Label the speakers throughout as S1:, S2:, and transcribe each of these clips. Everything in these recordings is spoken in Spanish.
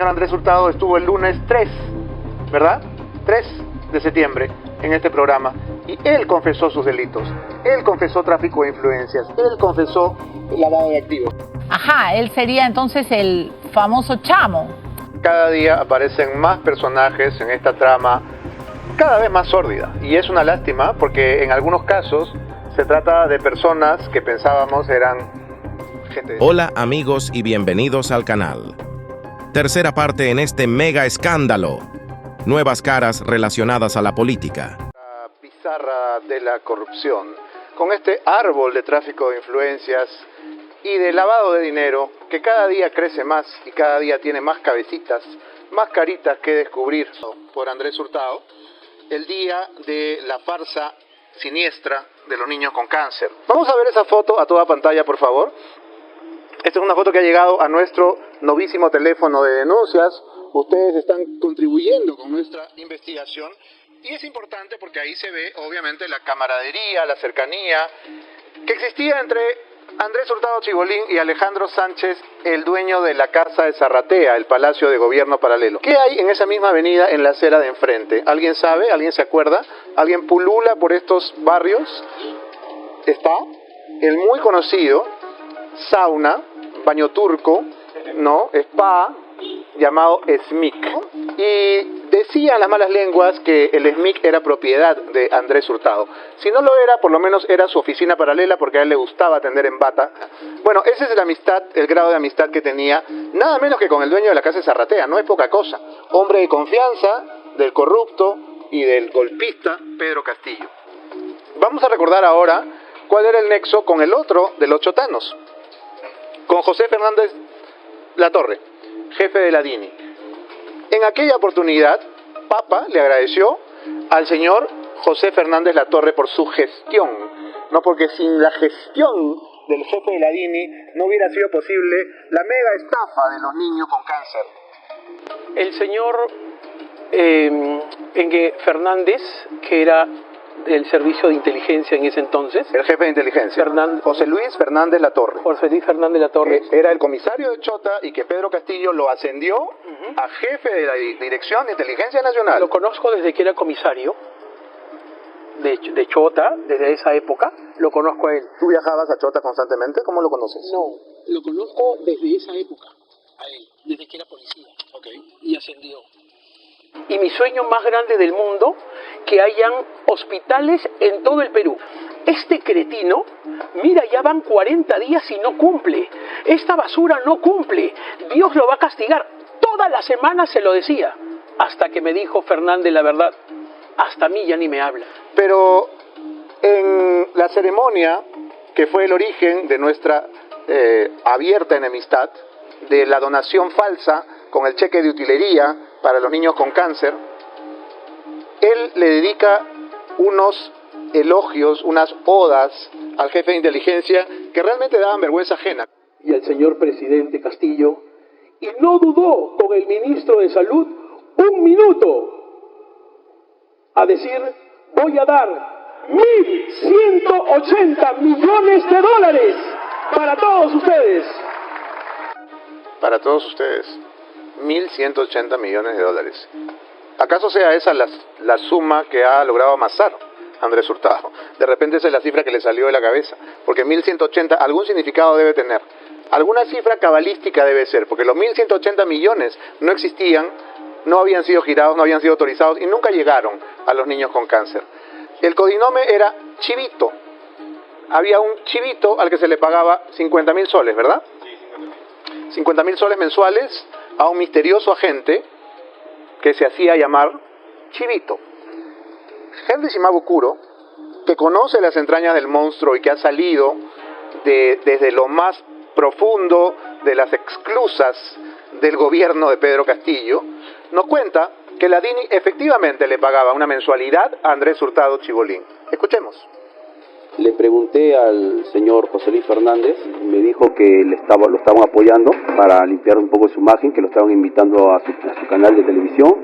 S1: señor Andrés Hurtado estuvo el lunes 3, ¿verdad? 3 de septiembre en este programa y él confesó sus delitos, él confesó tráfico de influencias, él confesó lavado de activos.
S2: Ajá, él sería entonces el famoso Chamo.
S1: Cada día aparecen más personajes en esta trama cada vez más sórdida y es una lástima porque en algunos casos se trata de personas que pensábamos eran gente...
S3: Hola amigos y bienvenidos al canal. Tercera parte en este mega escándalo. Nuevas caras relacionadas a la política.
S1: La pizarra de la corrupción. Con este árbol de tráfico de influencias y de lavado de dinero que cada día crece más y cada día tiene más cabecitas, más caritas que descubrir. Por Andrés Hurtado, el día de la farsa siniestra de los niños con cáncer. Vamos a ver esa foto a toda pantalla, por favor. Esta es una foto que ha llegado a nuestro novísimo teléfono de denuncias. Ustedes están contribuyendo con nuestra investigación y es importante porque ahí se ve obviamente la camaradería, la cercanía que existía entre Andrés Hurtado Chibolín y Alejandro Sánchez, el dueño de la Casa de Zarratea, el Palacio de Gobierno Paralelo. ¿Qué hay en esa misma avenida en la acera de enfrente? ¿Alguien sabe? ¿Alguien se acuerda? ¿Alguien pulula por estos barrios? Está el muy conocido sauna, baño turco, ¿no? Spa, llamado SMIC. Y decían las malas lenguas que el SMIC era propiedad de Andrés Hurtado. Si no lo era, por lo menos era su oficina paralela porque a él le gustaba atender en bata. Bueno, ese es la amistad, el grado de amistad que tenía, nada menos que con el dueño de la Casa de Zarratea, no es poca cosa. Hombre de confianza del corrupto y del golpista Pedro Castillo. Vamos a recordar ahora cuál era el nexo con el otro de los chotanos, con José Fernández Latorre, jefe de la DINI. En aquella oportunidad, Papa le agradeció al señor José Fernández Latorre por su gestión, no porque sin la gestión del jefe de la DINI no hubiera sido posible la mega estafa de los niños con cáncer.
S4: El señor Engue Fernández, que era del servicio de inteligencia en ese entonces.
S1: El jefe de inteligencia, José Luis Fernández Latorre.
S4: José Luis Fernández Latorre.
S1: Era el comisario de Chota y que Pedro Castillo lo ascendió a jefe de la Dirección de Inteligencia Nacional.
S4: Lo conozco desde que era comisario de Chota, desde esa época. Lo conozco a él.
S1: ¿Tú viajabas a Chota constantemente? ¿Cómo lo conoces?
S4: No, lo conozco desde esa época, a él, desde que era policía. Y ascendió. Y mi sueño más grande del mundo, que hayan hospitales en todo el Perú. Este cretino, mira, ya van 40 días y no cumple. Esta basura no cumple. Dios lo va a castigar. Toda la semana se lo decía. Hasta que me dijo Fernández la verdad. Hasta a mí ya ni me habla.
S1: Pero en la ceremonia, que fue el origen de nuestra abierta enemistad, de la donación falsa con el cheque de utilería para los niños con cáncer, él le dedica unos elogios, unas odas al jefe de inteligencia que realmente daban vergüenza ajena.
S4: Y al señor presidente Castillo, y no dudó con el ministro de Salud un minuto a decir: voy a dar 1.180 millones de dólares para todos ustedes.
S1: Para todos ustedes, 1.180 millones de dólares. ¿Acaso sea esa la suma que ha logrado amasar Andrés Hurtado? De repente esa es la cifra que le salió de la cabeza, porque 1.180 algún significado debe tener. Alguna cifra cabalística debe ser, porque los 1.180 millones no existían, no habían sido girados, no habían sido autorizados y nunca llegaron a los niños con cáncer. El codinome era Chivito. Había un chivito al que se le pagaba 50.000 soles, ¿verdad? 50.000 soles mensuales a un misterioso agente que se hacía llamar Chivito. Henry Shimabukuro, que conoce las entrañas del monstruo y que ha salido desde lo más profundo de las exclusas del gobierno de Pedro Castillo, nos cuenta que la DINI efectivamente le pagaba una mensualidad a Andrés Hurtado Chibolín. Escuchemos.
S5: Le pregunté al señor José Luis Fernández, me dijo que lo estaban apoyando para limpiar un poco su imagen, que lo estaban invitando a su canal de televisión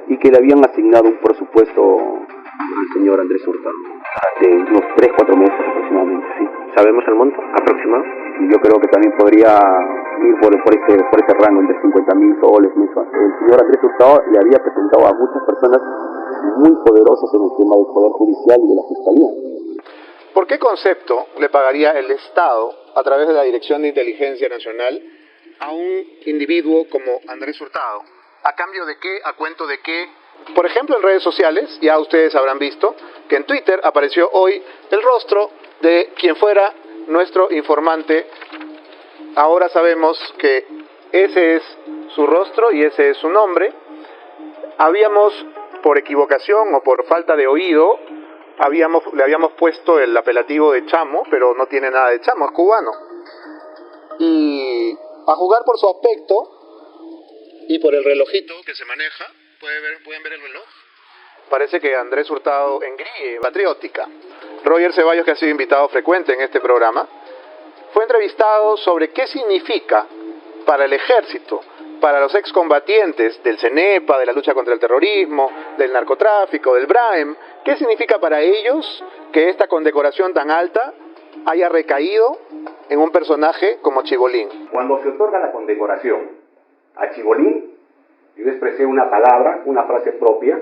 S5: y que le habían asignado un presupuesto al señor Andrés Hurtado de unos 3-4 meses aproximadamente, sí.
S6: ¿Sabemos el monto aproximado?
S5: Yo creo que también podría ir por ese rango entre 50.000 soles mensuales. El señor Andrés Hurtado le había presentado a muchas personas muy poderosas en el tema del Poder Judicial y de la Fiscalía.
S1: ¿Por qué concepto le pagaría el Estado, a través de la Dirección de Inteligencia Nacional, a un individuo como Andrés Hurtado? ¿A cambio de qué? ¿A cuento de qué? Por ejemplo, en redes sociales, ya ustedes habrán visto que en Twitter apareció hoy el rostro de quien fuera nuestro informante. Ahora sabemos que ese es su rostro y ese es su nombre. Habíamos, por equivocación o por falta de oído, le habíamos puesto el apelativo de Chamo, pero no tiene nada de Chamo, es cubano. Y a jugar por su aspecto y por el relojito que se maneja, ¿pueden ver el reloj? Parece que Andrés Hurtado engríe, patriótica. Roger Ceballos, que ha sido invitado frecuente en este programa, fue entrevistado sobre qué significa para el ejército, para los excombatientes del CENEPA, de la lucha contra el terrorismo, del narcotráfico, del BRAEM, qué significa para ellos que esta condecoración tan alta haya recaído en un personaje como Chibolín.
S6: Cuando se otorga la condecoración a Chibolín, yo expresé una palabra, una frase propia,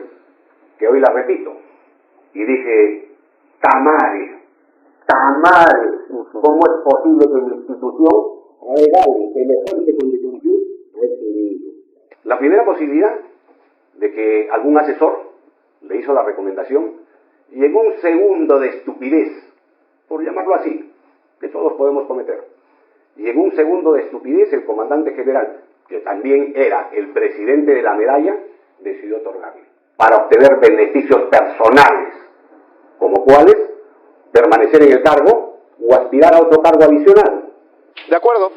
S6: que hoy la repito, y dije, tamare, ¿cómo es posible que la institución regale semejante condecoración a este niño? La primera posibilidad de que algún asesor le hizo la recomendación y en un segundo de estupidez, por llamarlo así, que todos podemos cometer, y en un segundo de estupidez el comandante general, que también era el presidente de la medalla, decidió otorgarle, para obtener beneficios personales, como cuáles, permanecer en el cargo o aspirar a otro cargo adicional.
S1: De acuerdo,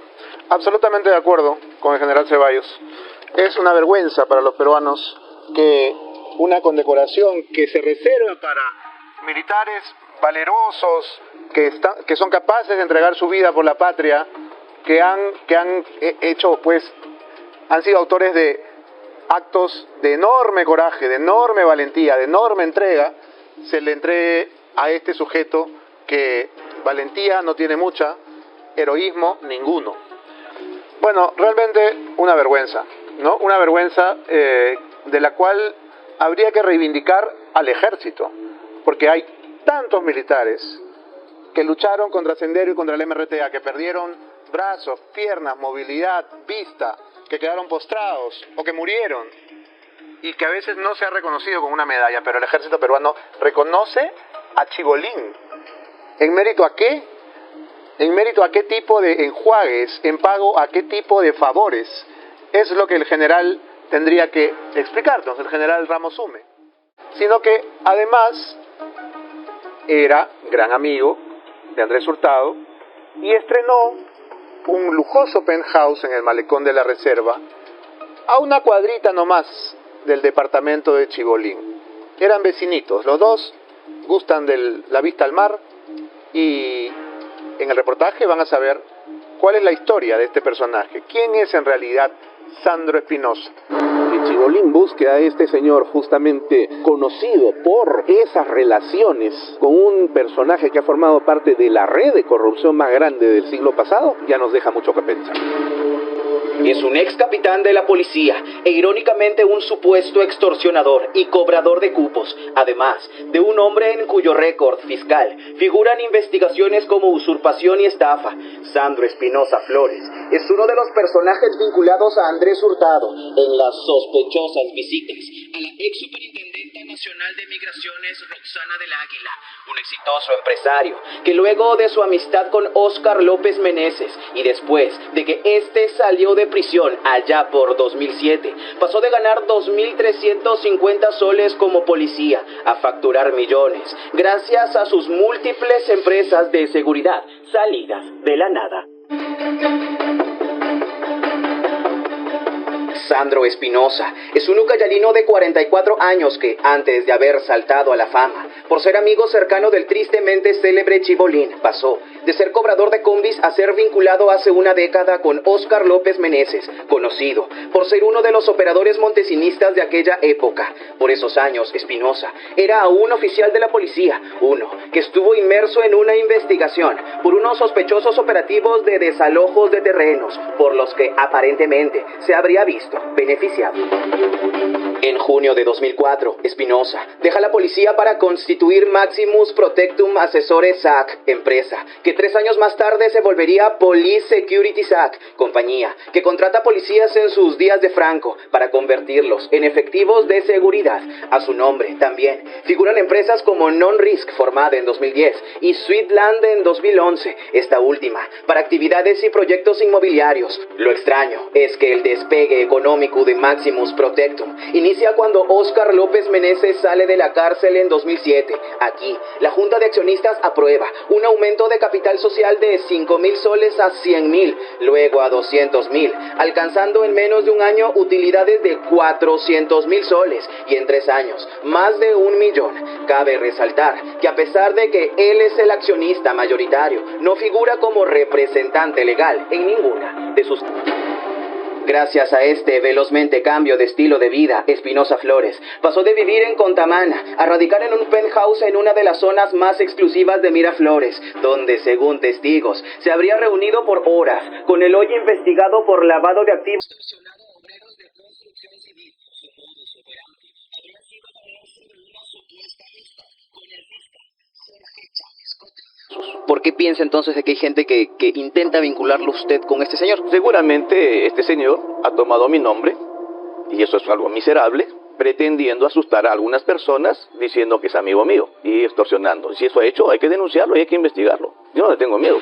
S1: absolutamente de acuerdo con el general Ceballos. Es una vergüenza para los peruanos que una condecoración que se reserva para militares valerosos, que son capaces de entregar su vida por la patria, que han hecho, pues, han sido autores de actos de enorme coraje, de enorme valentía, de enorme entrega, se le entregue a este sujeto que valentía no tiene mucha, heroísmo ninguno. Bueno, realmente una vergüenza, ¿no? Una vergüenza de la cual habría que reivindicar al ejército, porque hay tantos militares que lucharon contra Sendero y contra el MRTA, que perdieron brazos, piernas, movilidad, vista, que quedaron postrados o que murieron, y que a veces no se ha reconocido con una medalla, pero el ejército peruano reconoce a Chibolín. ¿En mérito a qué? ¿En mérito a qué tipo de enjuagues? ¿En pago a qué tipo de favores? Es lo que el general tendría que explicarnos, el general Ramos Hume. Sino que además era gran amigo de Andrés Hurtado y estrenó un lujoso penthouse en el malecón de la Reserva, a una cuadrita nomás del departamento de Chibolín. Eran vecinitos, los dos gustan de la vista al mar, y en el reportaje van a saber cuál es la historia de este personaje, quién es en realidad Sandro Espinosa.
S7: Y Chibolín busca a este señor justamente conocido por esas relaciones con un personaje que ha formado parte de la red de corrupción más grande del siglo pasado, ya nos deja mucho que pensar.
S8: Es un ex capitán de la policía e irónicamente un supuesto extorsionador y cobrador de cupos, además de un hombre en cuyo récord fiscal figuran investigaciones como usurpación y estafa. Sandro Espinosa Flores es uno de los personajes vinculados a Andrés Hurtado en las sospechosas visitas a la ex superintendenta nacional de migraciones Roxana del Águila, un exitoso empresario que luego de su amistad con Óscar López Meneses y después de que este salió de prisión allá por 2007, pasó de ganar 2.350 soles como policía a facturar millones gracias a sus múltiples empresas de seguridad salidas de la nada. Sandro Espinosa es un ucayalino de 44 años que, antes de haber saltado a la fama por ser amigo cercano del tristemente célebre Chibolín, pasó de ser cobrador de combis a ser vinculado hace una década con Óscar López Meneses, conocido por ser uno de los operadores montesinistas de aquella época. Por esos años, Espinosa era aún oficial de la policía, uno que estuvo inmerso en una investigación por unos sospechosos operativos de desalojos de terrenos, por los que aparentemente se habría visto beneficiado. En junio de 2004, Espinosa deja la policía para constituir Maximus Protectum Asesores SAC, empresa que 3 años más tarde se volvería Police Security SAC, compañía que contrata policías en sus días de Franco para convertirlos en efectivos de seguridad. A su nombre también figuran empresas como Non-Risk, formada en 2010, y Sweetland en 2011, esta última para actividades y proyectos inmobiliarios. Lo extraño es que el despegue económico de Maximus Protectum inicia cuando Óscar López Meneses sale de la cárcel en 2007. Aquí, la Junta de Accionistas aprueba un aumento de capital social de 5.000 soles a 100.000, luego a 200.000, alcanzando en menos de un año utilidades de 400.000 soles y en 3 años más de 1 millón. Cabe resaltar que a pesar de que él es el accionista mayoritario, no figura como representante legal en ninguna de sus... Gracias a este velozmente cambio de estilo de vida, Espinosa Flores pasó de vivir en Contamana a radicar en un penthouse en una de las zonas más exclusivas de Miraflores, donde, según testigos, se habría reunido por horas con el hoy investigado por lavado de activos. ¿Por qué piensa entonces de que hay gente que intenta vincularlo usted con este señor?
S7: Seguramente este señor ha tomado mi nombre, y eso es algo miserable, pretendiendo asustar a algunas personas diciendo que es amigo mío y extorsionando. Si eso ha hecho, hay que denunciarlo y hay que investigarlo. Yo no le tengo miedo.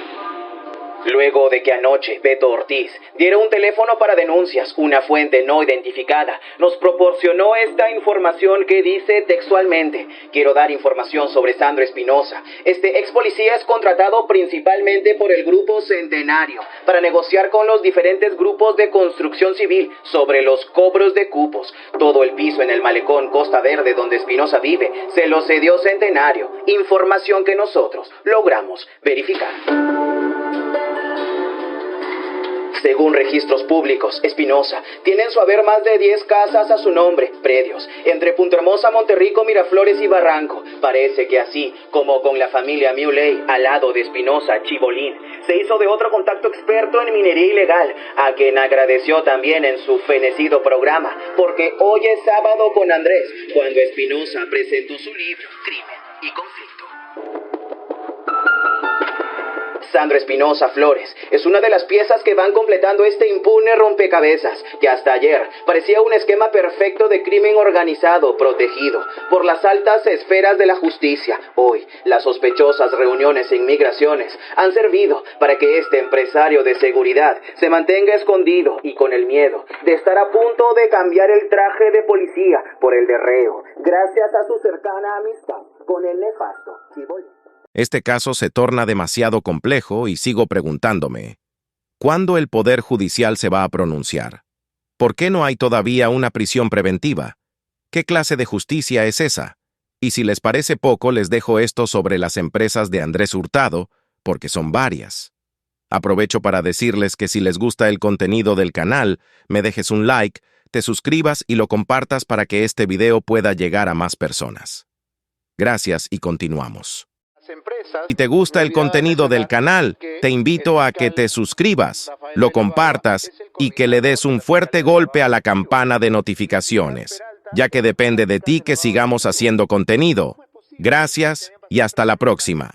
S8: Luego de que anoche Beto Ortiz diera un teléfono para denuncias, una fuente no identificada nos proporcionó esta información que dice textualmente: quiero dar información sobre Sandro Espinosa. Este ex policía es contratado principalmente por el Grupo Centenario para negociar con los diferentes grupos de construcción civil sobre los cobros de cupos. Todo el piso en el malecón Costa Verde donde Espinosa vive se lo cedió Centenario, información que nosotros logramos verificar. Según registros públicos, Espinosa tiene en su haber más de 10 casas a su nombre, predios, entre Punta Hermosa, Monterrico, Miraflores y Barranco. Parece que así como con la familia Muley, al lado de Espinosa, Chibolín, se hizo de otro contacto experto en minería ilegal, a quien agradeció también en su fenecido programa, porque hoy es sábado con Andrés, cuando Espinosa presentó su libro, Crimen y Conflicto. Sandro Espinosa Flores es una de las piezas que van completando este impune rompecabezas, que hasta ayer parecía un esquema perfecto de crimen organizado, protegido por las altas esferas de la justicia. Hoy, las sospechosas reuniones e inmigraciones han servido para que este empresario de seguridad se mantenga escondido y con el miedo de estar a punto de cambiar el traje de policía por el de reo, gracias a su cercana amistad con el nefasto Chibolín.
S3: Este caso se torna demasiado complejo y sigo preguntándome, ¿cuándo el Poder Judicial se va a pronunciar? ¿Por qué no hay todavía una prisión preventiva? ¿Qué clase de justicia es esa? Y si les parece poco, les dejo esto sobre las empresas de Andrés Hurtado, porque son varias. Aprovecho para decirles que si les gusta el contenido del canal, me dejes un like, te suscribas y lo compartas para que este video pueda llegar a más personas. Gracias y continuamos. Si te gusta el contenido del canal, te invito a que te suscribas, lo compartas y que le des un fuerte golpe a la campana de notificaciones, ya que depende de ti que sigamos haciendo contenido. Gracias y hasta la próxima.